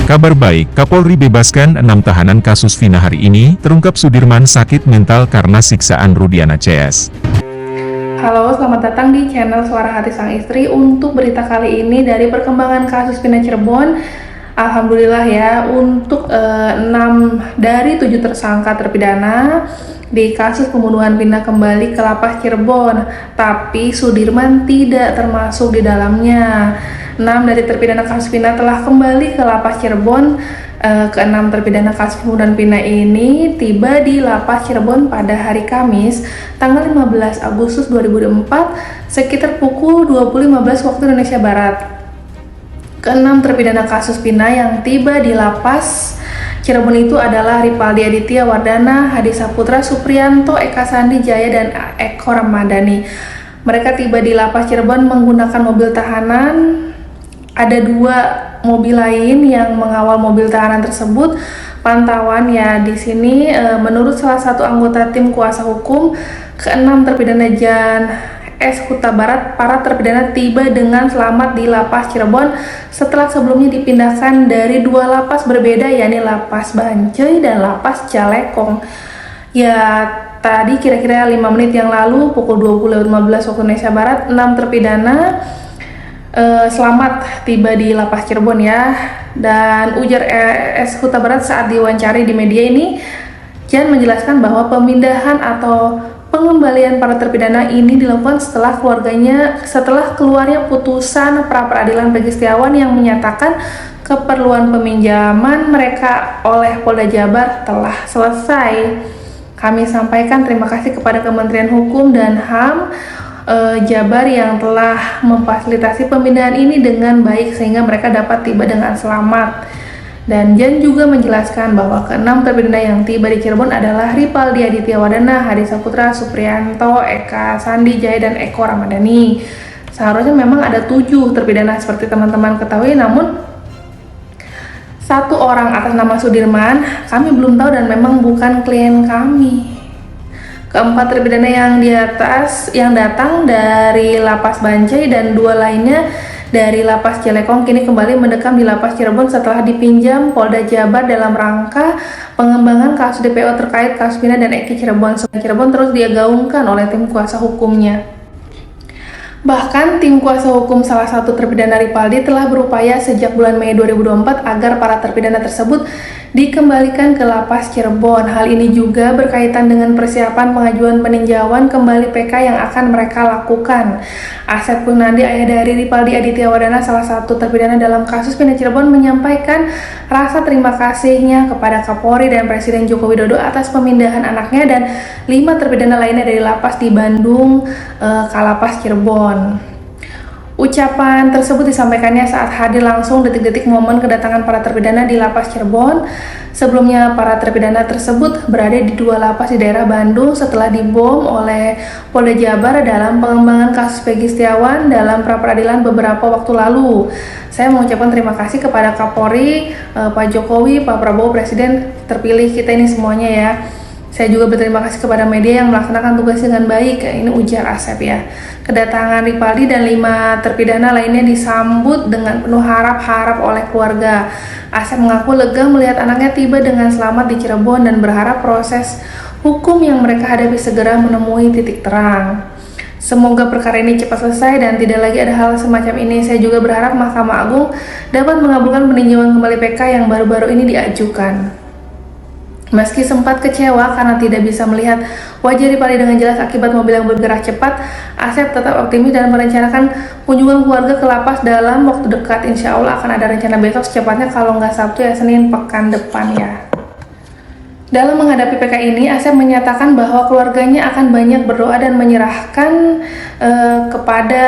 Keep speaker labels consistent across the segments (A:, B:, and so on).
A: Kabar baik, Kapolri bebaskan 6 tahanan kasus Vina hari ini, terungkap Sudirman sakit mental karena siksaan Rudiana CS.
B: Halo, selamat datang di channel Suara Hati Sang Istri. Untuk berita kali ini dari perkembangan kasus Vina Cirebon. Alhamdulillah ya, untuk 6 dari 7 tersangka terpidana di kasus pembunuhan Vina kembali ke lapas Cirebon, tapi Sudirman tidak termasuk di dalamnya. 6 dari terpidana kasus Vina telah kembali ke lapas Cirebon. Keenam terpidana kasus pembunuhan Vina ini tiba di lapas Cirebon pada hari Kamis, tanggal 15 Agustus 2024, sekitar pukul 20.15 waktu Indonesia Barat. Keenam terpidana kasus Vina yang tiba di lapas Cirebon itu adalah Ripaldi Aditya Wardana, Hadi Saputra, Supriyanto, Eka Sandi Jaya, dan Eko Ramadhani. Mereka tiba di lapas Cirebon menggunakan mobil tahanan. Ada 2 mobil lain yang mengawal mobil tahanan tersebut. Pantauan ya di sini, menurut salah satu anggota tim kuasa hukum, keenam terpidana Jan S. Huta Barat, para terpidana tiba dengan selamat di lapas Cirebon setelah sebelumnya dipindahkan dari 2 lapas berbeda, yakni lapas Bancai dan lapas Calekong. Ya, tadi kira-kira 5 menit yang lalu pukul 20.15 waktu Indonesia Barat, 6 terpidana selamat tiba di lapas Cirebon ya. Dan ujar S. Huta Barat saat diwawancari di media ini, Jan menjelaskan bahwa pemindahan atau pengembalian para terpidana ini dilakukan setelah keluarnya putusan pra peradilan Peggy Setiawan yang menyatakan keperluan peminjaman mereka oleh Polda Jabar telah selesai. Kami sampaikan terima kasih kepada Kementerian Hukum dan HAM Jabar yang telah memfasilitasi pemindahan ini dengan baik sehingga mereka dapat tiba dengan selamat. Dan Jan juga menjelaskan bahwa keenam terpidana yang tiba di Cirebon adalah Ripaldi Aditya Wardana, Hadi Saputra, Supriyanto, Eka Sandi Jaya, dan Eko Ramadhani. Seharusnya memang ada 7 terpidana seperti teman-teman ketahui, namun 1 orang atas nama Sudirman kami belum tahu dan memang bukan klien kami. Keempat terpidana yang datang dari lapas Bancai dan 2 lainnya dari lapas Calekong kini kembali mendekam di lapas Cirebon setelah dipinjam Polda Jabar dalam rangka pengembangan kasus DPO terkait kasus Vina dan Eki Cirebon. Cirebon terus digaungkan oleh tim kuasa hukumnya. Bahkan tim kuasa hukum salah satu terpidana Ripaldi telah berupaya sejak bulan Mei 2024 agar para terpidana tersebut dikembalikan ke lapas Cirebon. Hal ini juga berkaitan dengan persiapan pengajuan peninjauan kembali PK yang akan mereka lakukan. Asep Kunandi, ayah dari Ripaldi Aditya Wardana, salah satu terpidana dalam kasus Vina Cirebon, menyampaikan rasa terima kasihnya kepada Kapolri dan Presiden Joko Widodo atas pemindahan anaknya dan 5 terpidana lainnya dari lapas di Bandung ke lapas Cirebon. Ucapan tersebut disampaikannya saat hadir langsung detik-detik momen kedatangan para terpidana di lapas Cirebon. Sebelumnya para terpidana tersebut berada di 2 lapas di daerah Bandung setelah dibom oleh Polda Jabar dalam pengembangan kasus Peggy Setiawan dalam pra-peradilan beberapa waktu lalu. Saya mengucapkan terima kasih kepada Kapolri, Pak Jokowi, Pak Prabowo, Presiden terpilih kita ini semuanya ya. Saya juga berterima kasih kepada media yang melaksanakan tugas dengan baik. Ini ujar Asep ya. Kedatangan Ripaldi dan 5 terpidana lainnya disambut dengan penuh harap-harap oleh keluarga. Asep mengaku lega melihat anaknya tiba dengan selamat di Cirebon dan berharap proses hukum yang mereka hadapi segera menemui titik terang. Semoga perkara ini cepat selesai dan tidak lagi ada hal semacam ini. Saya juga berharap Mahkamah Agung dapat mengabulkan peninjauan kembali PK yang baru-baru ini diajukan. Meski sempat kecewa karena tidak bisa melihat wajah Ripaldi dengan jelas akibat mobil yang bergerak cepat, Asep tetap optimis dan merencanakan kunjungan keluarga ke lapas dalam waktu dekat. Insya Allah akan ada rencana besok, secepatnya kalau nggak Sabtu ya Senin pekan depan ya. Dalam menghadapi PK ini, Asep menyatakan bahwa keluarganya akan banyak berdoa dan menyerahkan kepada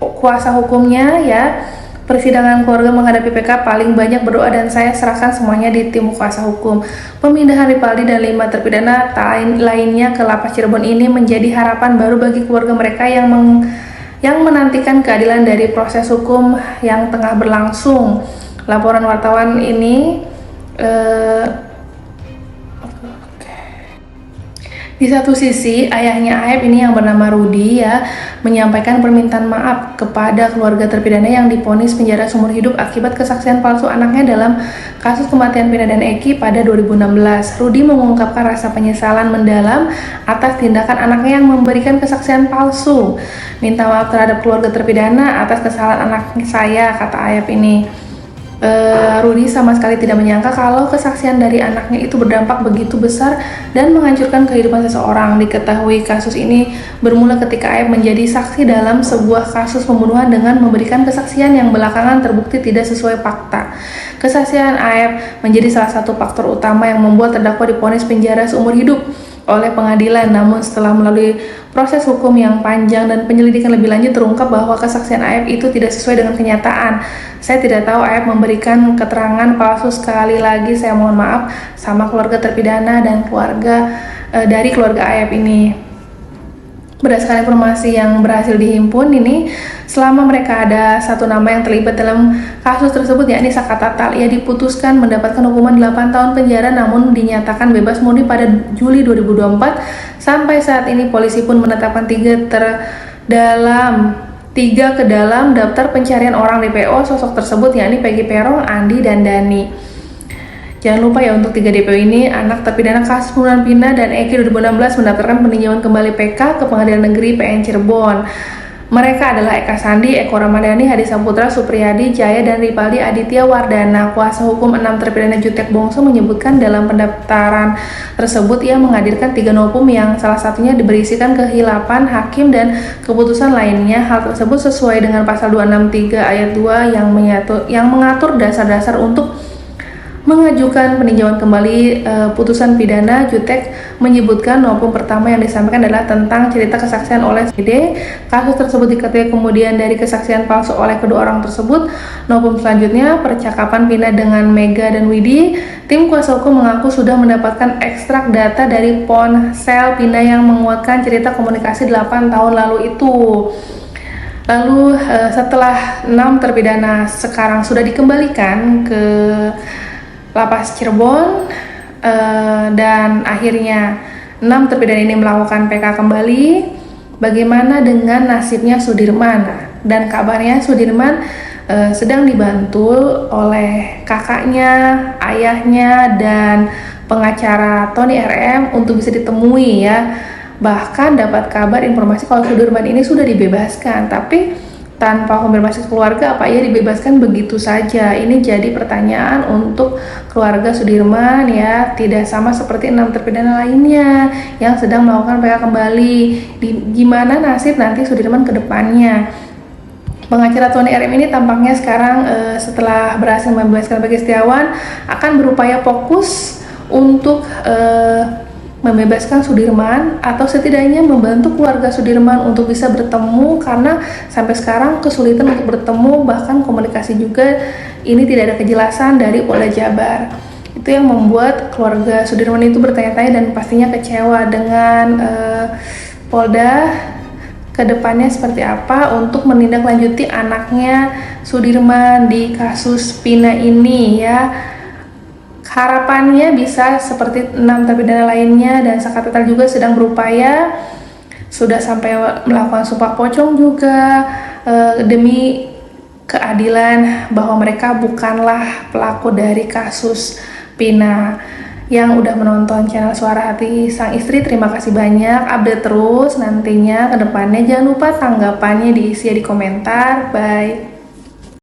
B: kuasa hukumnya ya. Persidangan keluarga menghadapi PK paling banyak berdoa dan saya serahkan semuanya di tim kuasa hukum. Pemindahan Ripaldi dan 5 terpidana lainnya ke lapas Cirebon ini menjadi harapan baru bagi keluarga mereka yang menantikan keadilan dari proses hukum yang tengah berlangsung. Laporan wartawan ini Di satu sisi, ayahnya Aep ini yang bernama Rudi ya, menyampaikan permintaan maaf kepada keluarga terpidana yang divonis penjara seumur hidup akibat kesaksian palsu anaknya dalam kasus kematian Vina dan Eki pada 2016. Rudi mengungkapkan rasa penyesalan mendalam atas tindakan anaknya yang memberikan kesaksian palsu. Minta maaf terhadap keluarga terpidana atas kesalahan anak saya, kata Aep ini. Rudi sama sekali tidak menyangka kalau kesaksian dari anaknya itu berdampak begitu besar dan menghancurkan kehidupan seseorang. Diketahui kasus ini bermula ketika Aep menjadi saksi dalam sebuah kasus pembunuhan dengan memberikan kesaksian yang belakangan terbukti tidak sesuai fakta. Kesaksian Aep menjadi salah satu faktor utama yang membuat terdakwa divonis penjara seumur hidup oleh pengadilan. Namun setelah melalui proses hukum yang panjang dan penyelidikan lebih lanjut, terungkap bahwa kesaksian Aep itu tidak sesuai dengan kenyataan. Saya tidak tahu Aep memberikan keterangan palsu. Sekali lagi saya mohon maaf sama keluarga terpidana dan dari keluarga Aep ini. Berdasarkan informasi yang berhasil dihimpun ini, selama mereka ada satu nama yang terlibat dalam kasus tersebut, yakni Saka Tatal. Ia diputuskan mendapatkan hukuman 8 tahun penjara namun dinyatakan bebas murni pada Juli 2024. Sampai saat ini polisi pun menetapkan tiga ke dalam daftar pencarian orang DPO sosok tersebut, yakni Peggy Peron, Andi, dan Dani. Jangan lupa ya, untuk 3 DPO ini, anak terpidana kasus pembunuhan Vina dan Eki 2016 mendaftarkan peninjauan kembali PK ke Pengadilan Negeri PN Cirebon. Mereka adalah Eka Sandi, Eko Ramadhani, Hadi Saputra, Supriyadi Jaya, dan Ripaldi Aditya Wardana. Kuasa hukum 6 terpidana Jutek Bongso menyebutkan dalam pendaftaran tersebut ia menghadirkan 3 novum yang salah satunya berisikan kehilapan hakim dan keputusan lainnya. Hal tersebut sesuai dengan pasal 263 ayat 2 yang mengatur dasar-dasar untuk mengajukan peninjauan kembali putusan pidana. Jutek menyebutkan novum pertama yang disampaikan adalah tentang cerita kesaksian oleh CD. Kasus tersebut diketahui kemudian dari kesaksian palsu oleh kedua orang tersebut. Novum selanjutnya percakapan Vina dengan Mega dan Widi. Tim kuasa hukum mengaku sudah mendapatkan ekstrak data dari ponsel Vina yang menguatkan cerita komunikasi 8 tahun lalu itu. Lalu setelah 6 terpidana sekarang sudah dikembalikan ke Lapas Cirebon, dan akhirnya 6 terpidana ini melakukan PK kembali. Bagaimana dengan nasibnya Sudirman? Dan kabarnya Sudirman sedang dibantu oleh kakaknya, ayahnya, dan pengacara Tony RM untuk bisa ditemui ya. Bahkan dapat kabar informasi kalau Sudirman ini sudah dibebaskan, tapi tanpa konfirmasi keluarga apa ia dibebaskan begitu saja. Ini jadi pertanyaan untuk keluarga Sudirman ya, tidak sama seperti 6 terpidana lainnya yang sedang melakukan PK kembali. Gimana nasib nanti Sudirman ke depannya? Pengacara Tony RM ini tampaknya sekarang setelah berhasil membebaskan Peggy Setiawan akan berupaya fokus untuk membebaskan Sudirman, atau setidaknya membantu keluarga Sudirman untuk bisa bertemu, karena sampai sekarang kesulitan untuk bertemu, bahkan komunikasi juga ini tidak ada kejelasan dari Polda Jabar. Itu yang membuat keluarga Sudirman itu bertanya-tanya dan pastinya kecewa dengan Polda kedepannya seperti apa untuk menindaklanjuti anaknya Sudirman di kasus Vina ini ya. Harapannya bisa seperti 6 terpidana lainnya, dan Saka Tatal juga sedang berupaya, sudah sampai melakukan sumpah pocong juga demi keadilan bahwa mereka bukanlah pelaku dari kasus Vina. Yang udah menonton channel Suara Hati Sang Istri, terima kasih banyak. Update terus nantinya ke depannya. Jangan lupa tanggapannya diisi di komentar. Bye.